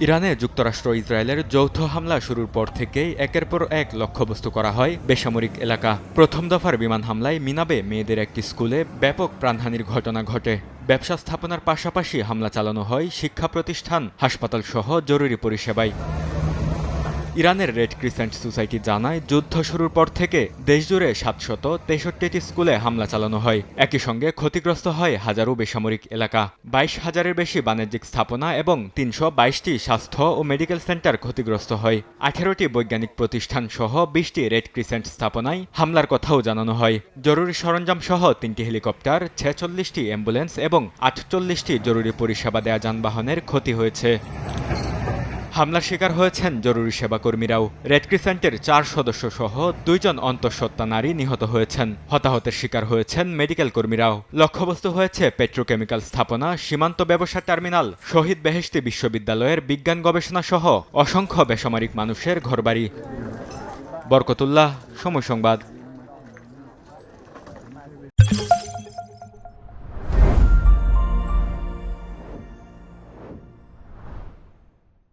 ইরানে যুক্তরাষ্ট্র ইসরায়েলের যৌথ হামলা শুরুর পর থেকেই একের পর এক লক্ষ্যবস্তু করা হয় বেসামরিক এলাকা। প্রথম দফার বিমান হামলায় মিনাবে মেয়েদের একটি স্কুলে ব্যাপক প্রাণহানির ঘটনা ঘটে। ব্যবসা স্থাপনার পাশাপাশি হামলা চালানো হয় শিক্ষা প্রতিষ্ঠান, হাসপাতাল সহ জরুরি পরিষেবায়। ইরানের রেড ক্রিসেন্ট সোসাইটি জানায়, যুদ্ধ শুরুর পর থেকে দেশজুড়ে ৭৬৩টি স্কুলে হামলা চালানো হয়। একই সঙ্গে ক্ষতিগ্রস্ত হয় হাজারো বেসামরিক এলাকা। ২২,০০০-এর বেশি বাণিজ্যিক স্থাপনা এবং ৩২২টি স্বাস্থ্য ও মেডিকেল সেন্টার ক্ষতিগ্রস্ত হয়। ১৮টি বৈজ্ঞানিক প্রতিষ্ঠান সহ ২০টি রেড ক্রিসেন্ট স্থাপনায় হামলার কথাও জানানো হয়। জরুরি সরঞ্জাম সহ ৩টি হেলিকপ্টার, ৪৬টি অ্যাম্বুলেন্স এবং ৪৮টি জরুরি পরিষেবা দেয়া যানবাহনের ক্ষতি হয়েছে। হামলার শিকার হয়েছেন জরুরি সেবাকর্মীরাও। রেড ক্রিসেন্টের ৪ সদস্য সহ ২ জন অন্তঃসত্ত্বা নারী নিহত হয়েছেন। হতাহতের শিকার হয়েছেন মেডিকেল কর্মীরাও। লক্ষ্যবস্তু হয়েছে পেট্রোকেমিক্যাল স্থাপনা, সীমান্ত ব্যবসা টার্মিনাল, শহীদ বেহেশতি বিশ্ববিদ্যালয়ের বিজ্ঞান গবেষণা সহ অসংখ্য বেসামরিক মানুষের ঘরবাড়ি। বরকতুল্লাহ, সময় সংবাদ।